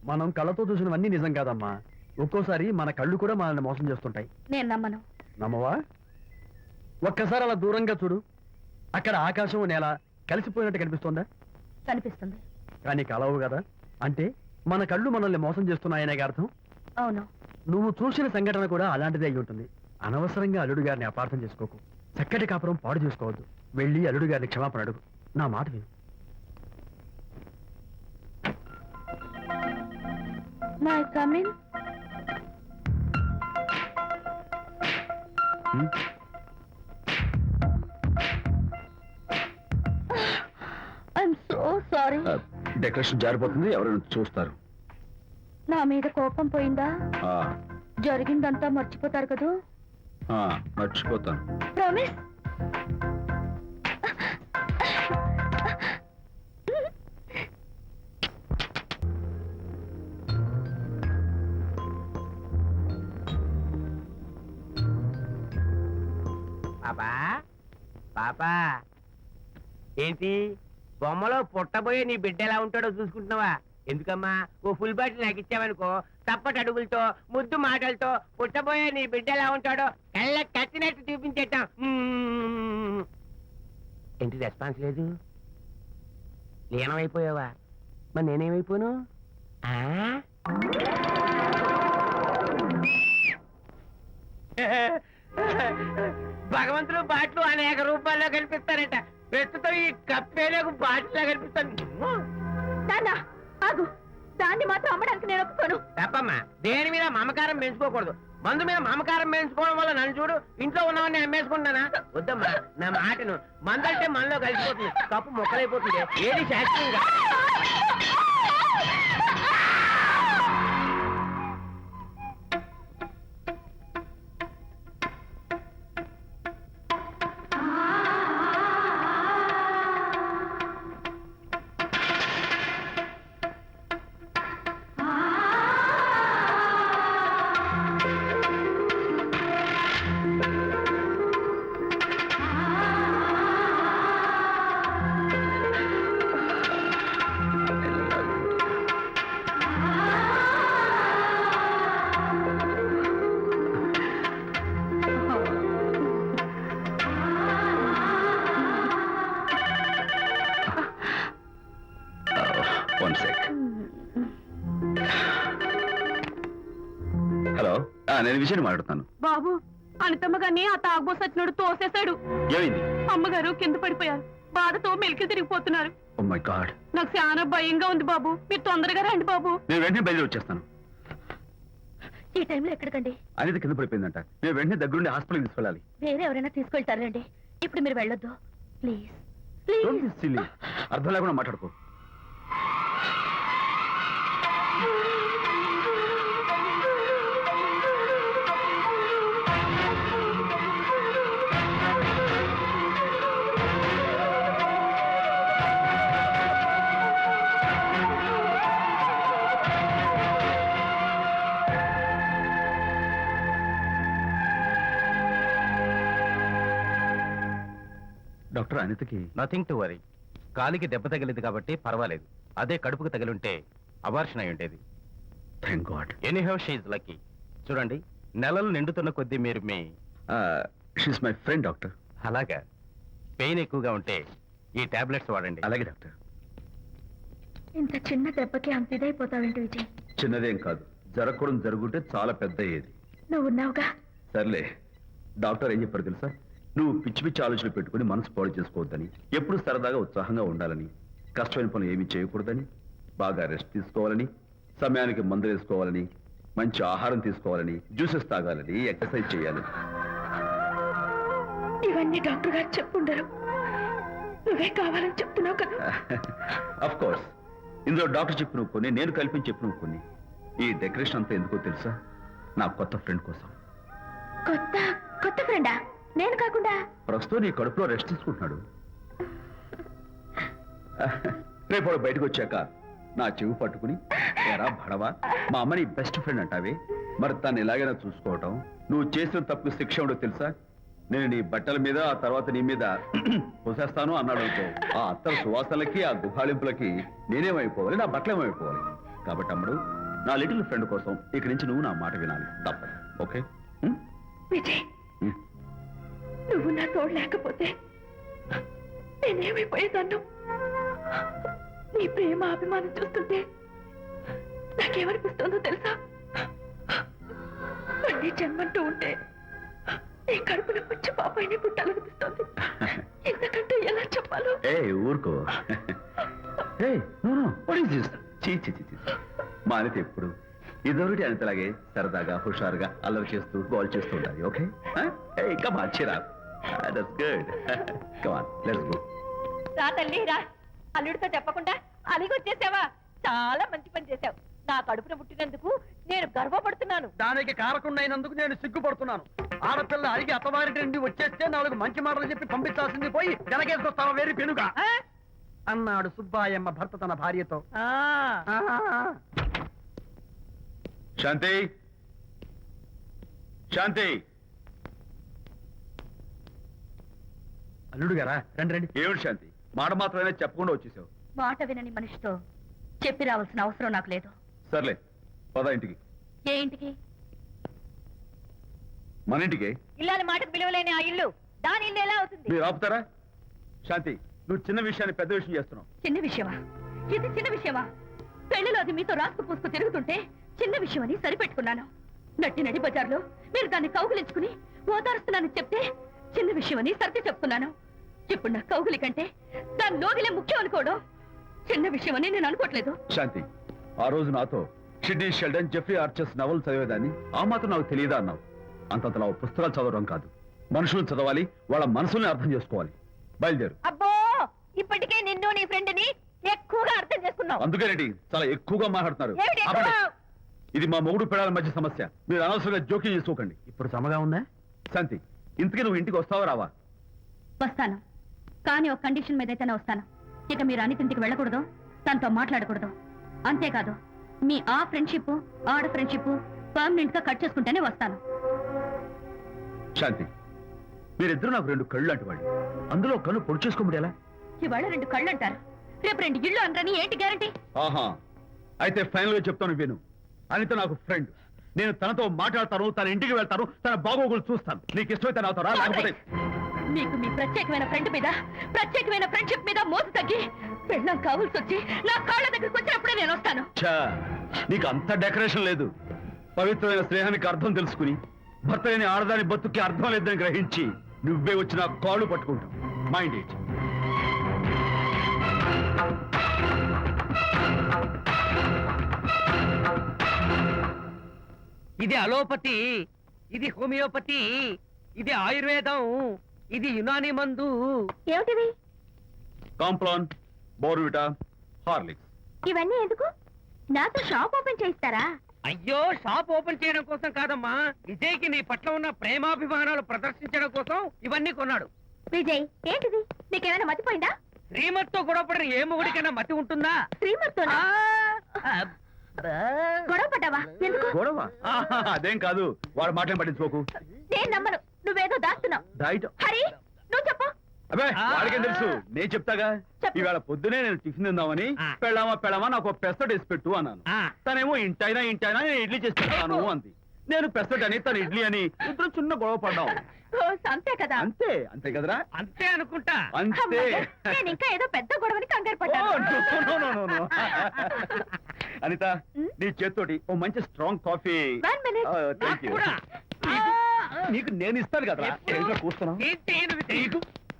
మనం కళ్ళతో చూసినవన్నీ నిజం కాదమ్మా. ఒక్కోసారి మన కళ్ళు కూడా మనల్ని మోసం చేస్తుంటాయి. నేను నమ్మను. నమ్మవా? ఒక్కసారి అలా దూరంగా చూడు. అక్కడ ఆకాశం నేల కలిసిపోయినట్టు కనిపిస్తోందా? కనిపిస్తుంది. కానీ కలవు కదా. అంటే మన కళ్ళు మనల్ని మోసం చేస్తున్నాయనే అర్థం. అవును. నువ్వు చూసిన సంఘటన కూడా అలాంటిదే అయి ఉంటుంది. అనవసరంగా అల్లుడు గారిని అపార్థం చేసుకోకు. చక్కటి కాపురం పాడు చేసుకోవద్దు. వెళ్ళి అల్లుడు గారిని క్షమాపణ అడుగు. నా మాట విను. May come in. I'm so sorry. Decoration జారిపోతుంది, ఎవరైనా చూస్తారు. నా మీద కోపం పోయిందా? జరిగిందంతా మర్చిపోతారు కదూ? మర్చిపోతాను. ప్రామిస్? పాపా పాపా, ఏంటి బొమ్మలో పుట్టబోయే నీ బిడ్డ ఎలా ఉంటాడో చూసుకుంటున్నావా? ఎందుకమ్మా, ఓ ఫుల్ బాటిల్ నాకు ఇచ్చావనుకో, తప్పటి అడుగులతో ముద్దు మాటలతో పుట్టబోయే నీ బిడ్డ ఎలా ఉంటాడో కళ్ళ కట్టినట్టు చూపించేద్దాం. ఏంటి రెస్పాన్స్ లేదు? లీనమైపోయావా? మరి నేనేమైపోను? భగవంతుడు బాట్లు అనేక రూపాల్లో కనిపిస్తారట. ప్రస్తుతం ఈ కప్పేలకు బాటిలా కనిపిస్తాను. ఆగు, దాన్ని మాత్రం అమ్మడానికి నేను ఒప్పుకోను. తప్పమ్మా, దేని మీద మమకారం పెంచుకోకూడదు. మందు మీద మమకారం పెంచుకోవడం వల్ల నన్ను చూడు, ఇంట్లో ఉన్నవన్నీ అమ్మేసుకుంటానా? వద్దమ్మా, నా మాటను. మందంటే మనలో కలిసిపోతుంది, కప్పు మొక్కలైపోతుంది. ఏది శాస్త్రీయంగా హలో, నేను విజయ్ మాట్లాడుతాను. బాబు, అనితమ్మ గారిని ఆ తాగుబోసు వచ్చినోడు తోసేశాడు. ఏమైంది? అమ్మగారు కింద పడిపోయారు. బాధతో మెలికి తిరిగిపోతున్నారు. ఓ మై గాడ్, నాకు చాలా భయంగా ఉంది బాబు. మీరు తొందరగా రండి బాబు. నేను వెంటనే బయలుదేరి వచ్చేస్తాను. ఈ టైంలో ఎక్కడికండి? అనిత కింద పడిపోయిందంట. నేను వెంటనే దగ్గరుండి హాస్పిటల్కి తీసుకెళ్ళాలి. వేరే ఎవరైనా తీసుకెళ్తారండి. ఇప్పుడు మీరు వెళ్ళొద్దు ప్లీజ్. అర్థం లేకుండా మాట్లాడుకో. డాక్టర్, అనితకి నథింగ్ టు వరీ. కాలికి దెబ్బ తగిలింది కాబట్టి పర్వాలేదు. అదే కడుపుకు తగిలింటే అబార్షన్ అయి ఉండేది. Thank God. Anyhow she is lucky. చూడండి, నెలలు నిండుతున్న కొద్దీ మీరు మీ షీస్ మై ఫ్రెండ్ డాక్టర్. అలాగా, పెయిన్ ఎక్కువగా ఉంటే ఈ టాబ్లెట్స్ వాడండి. అలాగే డాక్టర్. ఇంత చిన్న దెబ్బకి అంత ఇదైపోతావేంటి విజయ్? చిన్నదేం కాదు, జరగకూడదు జరుగుంటే చాలా పెద్ద అయ్యేది. నువ్వు ఉన్నావుగా. సర్లే. డాక్టర్ ఏం చెప్పారు తెలుసా? నువ్వు పిచ్చి పిచ్చి ఆలోచనలు పెట్టుకుని మనసు పాడు చేసుకోవద్దని, ఎప్పుడు సరదాగా ఉత్సాహంగా ఉండాలని, కష్టమైన పనులు ఏమీ చేయకూడదని, బాగా రెస్ట్ తీసుకోవాలని, సమయానికి మందులు వేసుకోవాలని, మంచి ఆహారం తీసుకోవాలని, జ్యూసెస్ తాగాలని, ఎక్సర్సైజ్ చేయాలని. ఇవన్నీ డాక్టర్ గారు చెప్పుండరు. నువ్వే కావాలని చెప్తున్నావు కదా. అఫ్ కోర్స్, ఇందులో డాక్టర్ చెప్పిన కొన్ని, నేను కల్పించి చెప్పిన కొన్ని. ఈ డెకరేషన్ అంతా ఎందుకో తెలుసా? నా కొత్త ఫ్రెండ్ కోసం. కొత్త కొత్త ఫ్రెండా? నేను కాకుండా? ప్రస్తుతం నీ కడుపులో రెస్ట్ తీసుకుంటున్నాడు. రేపు బయటకు వచ్చాక నా చెవి పట్టుకుని, ఎరా భడవా, మా అమ్మని బెస్ట్ ఫ్రెండ్ అంటావే, మరి తను ఎలాగైనా చూసుకోవటం, నువ్వు చేసిన తప్పు శిక్ష ఉండో తెలుసా? నేను నీ బట్టల మీద, ఆ తర్వాత నీ మీద పోసేస్తాను అన్నాడు అనుకో, ఆ అత్తల సువాసనలకి, ఆ గుహాళింపులకి నేనేమైపోవాలి, నా బట్టలేమైపోవాలి. కాబట్టి అమ్ముడు, నా లిటిల్ ఫ్రెండ్ కోసం ఇక్కడి నుంచి నువ్వు నా మాట వినాలి, తప్పదు. ఓకే? విజయ్, నువ్వు నా తోడు లేకపోతే నేనేమైపోయేదాన్ను. నీ ప్రేమ అభిమానం చూస్తుంటే నాకేమనిపిస్తుందో తెలుసా? మళ్ళీ జన్మంటూ ఉంటే నీ కడుపులో వచ్చి పాపాయిని పుట్టాలనిపిస్తోంది. ఎందుకంటే ఎలా చెప్పాలో. ఏ ఊరుకో. ఏ మా అనిత ఎప్పుడు ఇదొకటి అనితలాగే సరదాగా హుషారుగా అల్లరి చేస్తూ గోల్ చేస్తూ ఉండాలి. Okay? Come on, cheer up. That's good. Come on, let's go. రా తల్లి రా. అల్లుడితో చెప్పకుండా అలిగొచ్చేసావా? చాలా మంచి పని చేశావు. నా కడుపున పుట్టినందుకు నేను గర్వపడుతున్నాను. దానికి కారకుండైనందుకు నేను సిగ్గుపడుతున్నాను. ఆడపిల్ల అడిగి అత్తవారింటి నుండి వచ్చేస్తే 4 మంచి మాటలు చెప్పి పంపించాల్సింది పోయి వెనకేసుకొస్తావా వేరు పెనుగా అన్నాడు సుబ్బాయమ్మ భర్త తన భార్యతో. శాంతి, శాంతి. అల్లుడు గారా, రండి రండి. ఏమిటి శాంతి, మాట మాత్రమే చెప్పకుండా వచ్చేసావు? మాట వినని మనిషితో చెప్పి రావాల్సిన అవసరం నాకు లేదు. సర్లే, పద ఇంటికి. ఏ ఇంటికి? మన ఇంటికి. ఇల్లాలి మాటకు విలువలేని ఆ ఇల్లు దాని ఇల్లు ఎలా అవుతుంది? మీరు ఆపుతారా? శాంతి, నువ్వు చిన్న విషయాన్ని పెద్ద విషయం చేస్తున్నావు. చిన్న విషయమా? ఇది చిన్న విషయమా? పెళ్లిలో అది మీతో రాసుకు పూసుకు తిరుగుతుంటే చిన్న విషయమని సరిపెట్టుకున్నాను. నట్టి నడి బజార్లో మీరు దాన్ని కౌగులించుకుని ఓదారుస్తున్నానని చెప్తే చిన్న విషయమని సర్ది చెప్తున్నాను. ఇప్పుడు నా కౌగులి కంటే దాని లోగిలే ముఖ్యం అనుకోవడం చిన్న విషయమని నేను అనుకోవట్లేదు. శాంతి, ఆ రోజు నాతో Sidney Sheldon, Jeffrey Archer's novel చదివేదాన్ని ఆ మాత్రం నాకు తెలియదా అన్నావు. అంతంతలా పుస్తకాలు చదవడం కాదు, మనుషులను చదవాలి, వాళ్ళ మనసుల్ని అర్థం చేసుకోవాలి. బయలుదేరు. అబ్బో, ఇప్పటికే నిన్ను నీ ఫ్రెండ్ ని ఎక్కువగా అర్థం చేసుకున్నావు. అందుకేనండి చాలా ఎక్కువగా మాట్లాడుతున్నారు. ఏమిటి ఎక్కువ? ఆపండి. ఇది మా మొగుడు పిల్లల మధ్య సమస్య, మీరు అనవసరంగా జోక్యం చేసుకోకండి. ఇప్పుడు సమగా ఉందా? శాంతి, ఇంతకీ నువ్వు ఇంటికి వస్తావా రావా? వస్తాను, కానీ ఒక కండిషన్ మీద అయితేనే వస్తాను. ఇక మీరు అనితింటికి వెళ్ళకూడదు, తనతో మాట్లాడకూడదు. అంతేకాదు, మీ ఆ ఫ్రెండ్షిప్ ఆడ ఫ్రెండ్షిప్ పర్మనెంట్ గా కట్ చేసుకుంటేనే వస్తాను. శాంతి, మీరిద్దరూ నాకు 2 కళ్ళు లాంటి వాళ్ళు. అందులో కళ్ళు పొడి చేసుకోబడి ఎలా? ఇవాళ 2 కళ్ళు అంటారు, రేపు 2 ఇళ్ళు అంటారని ఏంటి గ్యారంటీ? ఆహా, అయితే ఫైనల్ గా చెప్తాను విను. అనిత నాకు ఫ్రెండ్. నేను తనతో మాట్లాడతాను, తన ఇంటికి వెళ్తాను, తన బాగోగులు చూస్తాను. నీకు ఇష్టమైతే నాతో రా, లేకపోతే మీకు మీ ప్రత్యేకమైన ఫ్రెండ్ మీద ప్రత్యేకమైన ఫ్రెండ్షిప్ మీద మోసు తగ్గి పెళ్ళం కావాల్సి వచ్చి నా కాళ్ళ దగ్గరికి వచ్చినప్పుడే నేను వస్తాను. ఛా, నీకు అంత డెకరేషన్ లేదు. పవిత్రమైన స్నేహానికి అర్థం తెలుసుకుని భర్త లేని ఆడదాని బతుక్కి అర్థం లేదని గ్రహించి నువ్వే వచ్చి నా కాళ్ళు పట్టుకుంటావు. Mind it. ఇది అలోపతి, ఇది హోమియోపతి, ఇది ఆయుర్వేదం, ఇది యునాని మందు. ఏమిటివి? Complan, Bournvita, Horlicks. ఇవన్నీ ఎందుకు? నాతో షాప్ ఓపెన్ చేయిస్తారా? అయ్యో, షాప్ ఓపెన్ చేయడం కోసం కాదమ్మా, విజయ్కి నీ పట్ల ఉన్న ప్రేమాభిమానాలు ప్రదర్శించడం కోసం ఇవన్నీ కొన్నాడు. విజయ్, ఏంటిది? నీకేమైనా మతిపోయిందా? శ్రీమతితో గొడవపడిన ఏ మొగుడికైనా మతి ఉంటుందా? శ్రీమతితో గొడవ పడ్డావా? ఎందుకు? గొడవ? ఆహా, అదేం కాదు. వాడు మాటలు పట్టించుకోకు. నేను నమ్మను, నువ్వేదో దాస్తున్నావు. డైట్. హరి, నువ్వు చెప్పు. అబ్బే, వాడికేం తెలుసు, నేను చెప్తాగా. చెప్పు. ఈవేళ పొద్దునే నేను టిఫిన్ తిందామని పెళ్ళామా నాకు పెసరట్ వేసి పెట్టు అన్నాను. తనేమో ఇంటైనా నేను ఇడ్లీ చేసి పెడతాను అంది. నేను పెసరట్ అని, తను ఇడ్లీ అని, ఇద్దరు చిన్న గొడవ పడ్డాం. అంతే కదా? అంతే, అంతే కదరా? అంతే అనుకుంటా. అంతే. అమ్మయ్య, నేను ఇంకా ఏదో పెద్ద గొడవని కంగారు ఓ, పడ్డాను. no. అనిత, నీ చేత్తోటి ఓ మంచి strong coffee. 1 minute. Thank you. కూడా. నీకు నేను ఇస్తాను కదా. ఎప్పుడు? కూస్తున్నావు. ఏంటి ఈయన విజయ్?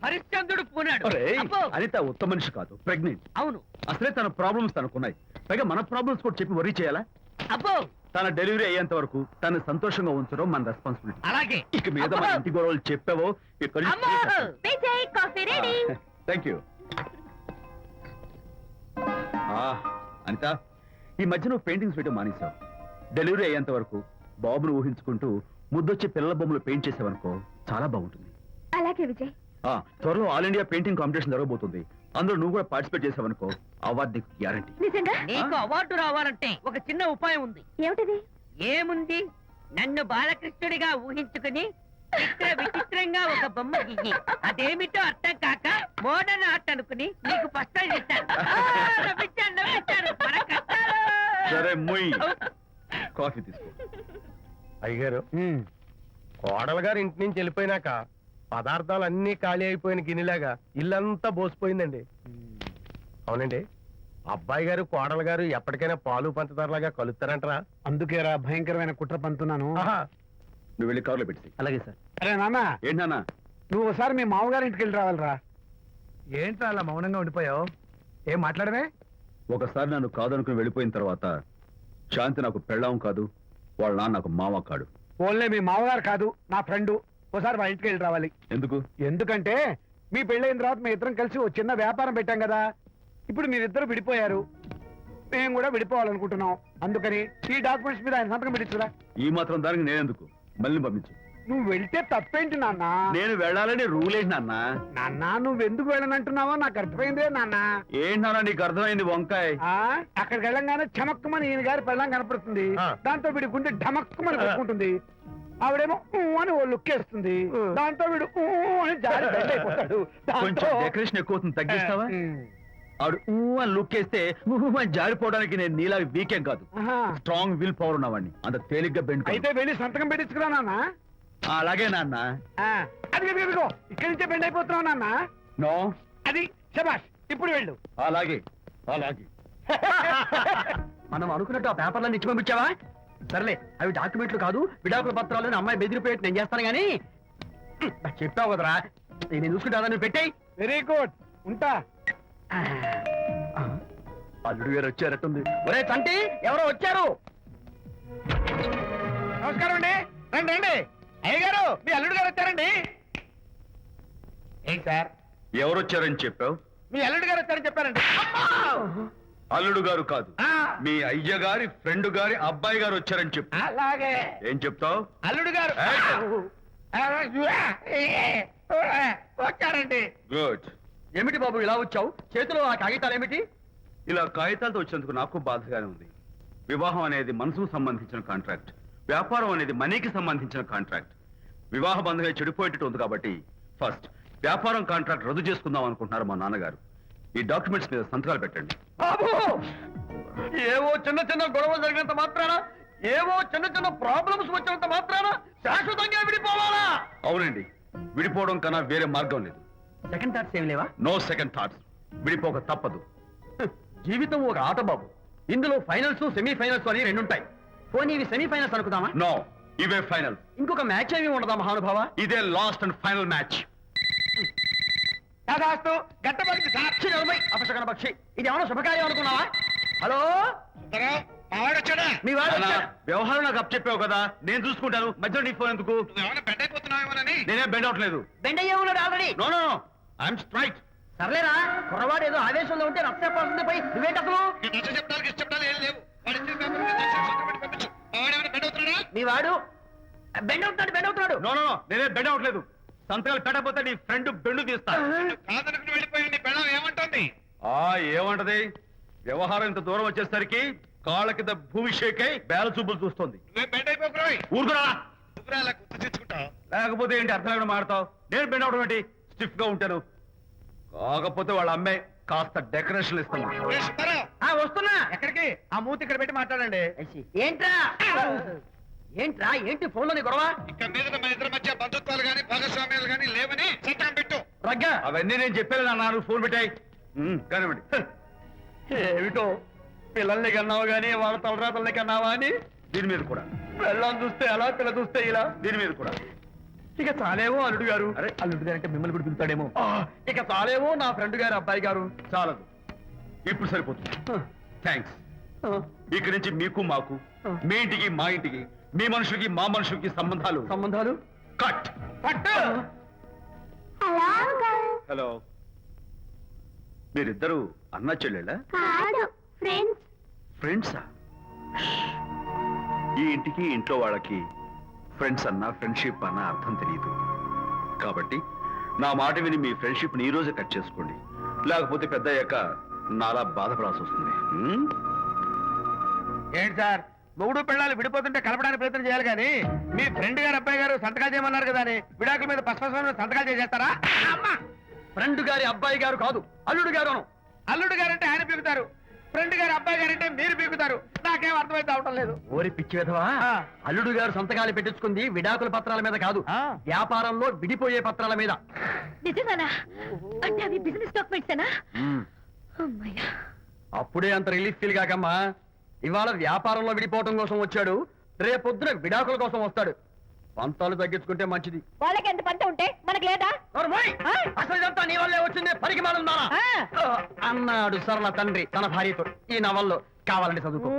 హరిశ్చంద్రుడు పూనాడు. అబ్బో. అనిత ఉత్తమ మనిషి కాదు, ప్రెగ్నెంట్. అవును. అసలే తన ప్రాబ్లమ్స్ తనకున్నాయి, పైగా మన ప్రాబ్లమ్స్ కూడా చెప్పి వరీ చేయాలా? అబ్బో, తన డెలివరీ అయ్యేంత వరకు తను సంతోషంగా ఉంచడం మన రెస్పాన్సిబిలిటీ. అలాగే. ఇక మీద మన ఇంటి గొడవలు చెప్పావో అమ్మో. Vijay, coffee ready. Thank you. Anita, ఈ మధ్య నువ్వు పెయింటింగ్స్ వేయడం మానేశావు. డెలివరీ అయ్యేంత వరకు బాబును ఊహించుకుంటూ ముద్దొచ్చి పిల్లల బొమ్మలు పెయింట్ చేసావనుకో, చాలా బాగుంటుంది. అలాగే విజయ్. త్వరలో ఆల్ ఇండియా పెయింటింగ్ కాంపిటీషన్ జరగబోతుంది. అందులో నువ్వు కూడా పార్టిసిపేట్ చేసావనుకో, అవార్డు నీకు గ్యారంటీ. నిజంగా? నీకు అవార్డు రావాలంటే ఒక చిన్న ఉపాయం ఉంది. ఏమిటిది? ఏముంది, నన్ను బాలకృష్ణుడిగా ఊహించుకుని విచిత్రంగా ఒక బొమ్మ గీయి. అదేమిటో అర్థం కాక మోడర్న్ ఆర్ట్ అనుకుని నీకు ఫస్ట్ ఇస్తాను. నవ్వించాను. మన కష్టాలు సరే మొయ్ కాఫీ తీసుకో. అయ్యగారు కోడలు గారు ఇంటి నుంచి వెళ్ళిపోయినాక పదార్థాలు అన్ని ఖాళీ అయిపోయిన గిన్నెలాగా ఇల్లంతా బోసిపోయిందండి. అవునండి, అబ్బాయి గారు కోడలు గారు ఎప్పటికైనా పాలు పంచదారలాగా కలుస్తారంటరా? అందుకేరా భయంకరమైన కుట్ర పంతున్నాను. నువ్వు వెళ్ళి కారులో పెట్టి. అలాగే సార్. అరే నాన్న, ఏంటి నాన్న? నువ్వు ఒకసారి మీ మామగారి ఇంటికి వెళ్ళి రావాలిరా. ఏంట్రా అలా మౌనంగా ఉండిపోయావు? ఏం మాట్లాడమే? ఒకసారి నన్ను కాదనుకుని వెళ్ళిపోయిన తర్వాత శాంతి నాకు పెళ్ళాం కాదు, వాళ్ళ నాన్న నాకు మామ కాడు. ఓన్లే మీ మామగారు కాదు, నా ఫ్రెండ్. ఒకసారి మా ఇంటికి వెళ్ళి రావాలి. ఎందుకు? ఎందుకంటే మీ పెళ్ళైన తర్వాత మీ ఇద్దరం కలిసి ఓ చిన్న వ్యాపారం పెట్టాం కదా. ఇప్పుడు మీరిద్దరు విడిపోయారు, మేము కూడా విడిపోవాలనుకుంటున్నాం. అందుకని ఈ డాక్యుమెంట్స్ మీద ఆయన సంతకం పెట్టించురా. ఈ మాత్రం దానికి నేనెందుకు? మళ్ళీ పంపించు. నువ్వు వెళ్తే తప్పేంటి నాన్న? నేను వెళ్ళాలని రూల్ ఏంటి నాన్న? నాన్న నువ్వెందుకు వెళ్ళనంటున్నావో నాకు అర్థమైందే నాన్న. ఏంటి నాన్న నీకు అర్థమైంది వంకాయ? అక్కడికి వెళ్ళంగానే చమక్కుమని ఈయన గారి పెళ్ళం కనపడుతుంది. దాంతో వీడి గుండె ఢమక్కుమని పెట్టుకుంటుంది. ఆవిడేమో ఊ అని ఓ లుక్ వేస్తుంది. దాంతో వీడు ఊ అని జారి బెడ్ అయిపోతాడు. కొంచెం డెకరేషన్ ఎక్కువ అవుతుంది, తగ్గిస్తావా? ఆడు ఊ అని లుక్ వేస్తే ఊ అని జారిపోవడానికి నేను నీలా వీకేం కాదు, స్ట్రాంగ్ విల్ పవర్ ఉన్నవాడిని. అంత తేలిగ్గా బెండ్ అయితే వెళ్ళి సంతకం పెట్టించుకురా నాన్న. అలాగే నాన్న. అది ఇదిగో ఇక్కడి నుంచే బెండ్ అయిపోతున్నావు నాన్న. నో, అది శబాష్. ఇప్పుడు వెళ్ళు. అలాగే అలాగే. మనం అనుకున్నట్టు ఆ పేపర్లను ఇచ్చి పంపించావా? సర్లే, అవి డాక్యుమెంట్లు కాదు, విడాకుల పత్రాలు. అమ్మాయి బెదిరిపోయేట్టు నేను చేస్తాను గానీ చెప్పావు కదరా, నేను చూసుకుంటా. నువ్వు పెట్టాయి. వెరీ గుడ్, ఉంటా. అల్లుడు గారు వచ్చారట్టుంది. ఒరే తంటి, ఎవరో వచ్చారు. నమస్కారం అండి. రండి రండి. అయ్య గారు, మీ అల్లుడు గారు వచ్చారండి. ఏంటి సార్? ఎవరు వచ్చారని చెప్పావు? మీ అల్లుడు గారు వచ్చారని చెప్పారండి. అల్లుడు గారు కాదు, మీ అయ్య గారి ఫ్రెండ్ గారి అబ్బాయి గారు వచ్చారని చెప్పు. అలాగే. ఏం చెప్తావు? అల్లుడు గారు వచ్చారండి. గుడ్. ఏమిటి బాబు ఇలా వచ్చావు? చేతిలో ఆ కాగితాలు ఏమిటి? ఇలా కాగితాలతో వచ్చినందుకు నాకు బాధగానే ఉంది. వివాహం అనేది మనసుకు సంబంధించిన కాంట్రాక్ట్, వ్యాపారం అనేది మనీకి సంబంధించిన కాంట్రాక్ట్. వివాహ బంధంగా చెడిపోయేటట్టు ఉంది కాబట్టి ఫస్ట్ వ్యాపారం కాంట్రాక్ట్ రద్దు చేసుకుందాం అనుకుంటున్నారు మా నాన్నగారు. ఈ డాక్యుమెంట్స్ మీద సంతకాలు పెట్టండి. బాబు, ఏవో చిన్న చిన్న గొడవలు జరిగినంత మాత్రాన, ఏవో చిన్న చిన్న ప్రాబ్లమ్స్ వచ్చినంత మాత్రాన శాశ్వతంగా విడిపోవాలా? అవునండి, విడిపోవడం కన్నా వేరే మార్గం లేదు. సెకండ్ థాట్స్ ఏం లేవా? No second thoughts. విడిపోక తప్పదు. జీవితం ఒక ఆట బాబు. ఇందులో ఫైనల్స్, సెమీఫైనల్స్ అని రెండుంటాయి. పోనీ ఇవి సెమీఫైనల్స్ అనుకుందామా? నో, ఇవే ఫైనల్. ఇంకొక మ్యాచ్ ఏమి ఉండదా మహానుభావ? ఇదే లాస్ట్ అండ్ ఫైనల్ మ్యాచ్. కాదాస్తు గట్టబడింది సాక్షి నలభై అపశకన పక్షి. ఇది ఏమన్నా శుభకార్యం అనుకున్నావా? హలో, మీ వాడు అన్నా, వచ్చాడు. వ్యవహారం నాకు అప్ చెప్పావు కదా, నేను చూసుకుంటాను. మధ్యలో నీ ఫోన్ ఎందుకు? నేనే బెండ్ అవట్లేదు. బెండ్ అయ్యే ఉన్నాడు already. No no no, I'm straight. సర్లేరా, కుర్రవాడు ఏదో ఆవేశంలో ఉంటే రక్తపోతుంది పోయి నువ్వేంటి అసలు? మీ వాడు బెండ్ అవుతున్నాడు, బెండ్ అవుతున్నాడు. నో నో నో, నేనే బెండ్ అవట్లేదు. సంతకాలు పెట్టకపోతే నీ ఫ్రెండ్ బెండు తీస్తా. ఏమంటది? వ్యవహారం ఇంత దూరం వచ్చేసరికి కాళ్ళ కింద భూమి షేకై బేల చూపులు చూస్తుంది. ఊరుకురా, లేకపోతే ఏంటి అర్థం లేకుండా మాడతావు? నేను బెండ్ అవడం ఏంటి? స్టిఫ్ గా ఉంటాను. కాకపోతే వాళ్ళ అమ్మాయి కాస్త డెకరేషన్ ఇస్తాను. వస్తున్నా. ఎక్కడికి? ఆ మూతి ఇక్కడ పెట్టి మాట్లాడండి. ఏంట్రా ఏంట్రా ఏంటి ఫోన్లోని గొడవ? రగ్గా, అవన్నీ నేను చెప్పాను అన్నారు. ఫోన్ పెట్టాయి కానివ్వండి. ఏమిటో పిల్లల్ని కన్నావు గానీ వాళ్ళ తలరాతల్ని కన్నావా అని. దీని మీద కూడా, పిల్లల్ని చూస్తే అలా, పిల్ల చూస్తే ఇలా. దీని మీద కూడా. ఇక చాలేమో అల్లుడు గారు. అరే, అల్లుడు గారు అంటే మిమ్మల్ని కూడా పిలుతాడేమో. ఇక చాలేమో నా ఫ్రెండ్ గారు అబ్బాయి గారు. చాలదు, ఇప్పుడు సరిపోతుంది. థ్యాంక్స్. ఇక్కడి నుంచి మీకు మాకు, మీ ఇంటికి మా ఇంటికి, మీ మనుషులకి మా మనుషులకి సంబంధాలు సంబంధాలు కట్. హలో, మీరిద్దరు అన్నా చెల్లెళ్ళా? ఫ్రెండ్సా? ఈ ఇంటికి ఇంట్లో వాళ్ళకి ఫ్రెండ్స్ అన్నా ఫ్రెండ్షిప్ అన్నా అర్థం తెలియదు. కాబట్టి నా మాట విని మీ ఫ్రెండ్షిప్ ని ఈ రోజే కట్ చేసుకోండి, లేకపోతే పెద్ద అయ్యాక నాలా బాధపడాల్సి వస్తుంది. ఏంటి సార్, మొగుడు పిల్లలు విడిపోతుంటే కలపడానికి ప్రయత్నం చేయాలి కానీ మీ ఫ్రెండ్ గారు అబ్బాయి గారు సంతకాలు చేయమన్నారు కదా అని విడాకుల మీద పశ్చిమ సంతకాలు చేసేస్తారా? ఫ్రెండ్ గారి అబ్బాయి గారు కాదు, అల్లుడు గారు. అల్లుడు గారు అంటే ఆయన పిలుగుతారు. ఫ్రెండ్ గారు అబ్బాయి గారు అంటే మీరు పీకుతారు నాకేం అర్థమైతే అవటం లేదు ఓరి పిచ్చి విధవా ఆ. అల్లుడు గారు సంతకాలు పెట్టించుకుంది విడాకుల పత్రాల మీద కాదు ఆ. వ్యాపారంలో విడిపోయే పత్రాల మీద. నిజంగానా? అంటే అవి బిజినెస్ డాక్యుమెంట్సేనా? అమ్మయ్యా. అప్పుడే అంత రిలీఫ్ ఫీల్ కాకమ్మా. ఇవాళ వ్యాపారంలో విడిపోవటం కోసం వచ్చాడు, రేపొద్దున విడాకుల కోసం వస్తాడు. పంతాలు తగ్గించుకుంటే మంచిది. వాళ్ళకి ఎంత పంట ఉంటే మనకు లేదా? నోర్మోయ్! ఆ? అసలు ఇదంతా నీ వల్లే వచ్చింది, పరికి మాలుందానా ఆ. అన్నాడు సరళ తండ్రి తన భార్యతో. ఈ నవల్లో కావాలంటే చదువుకో.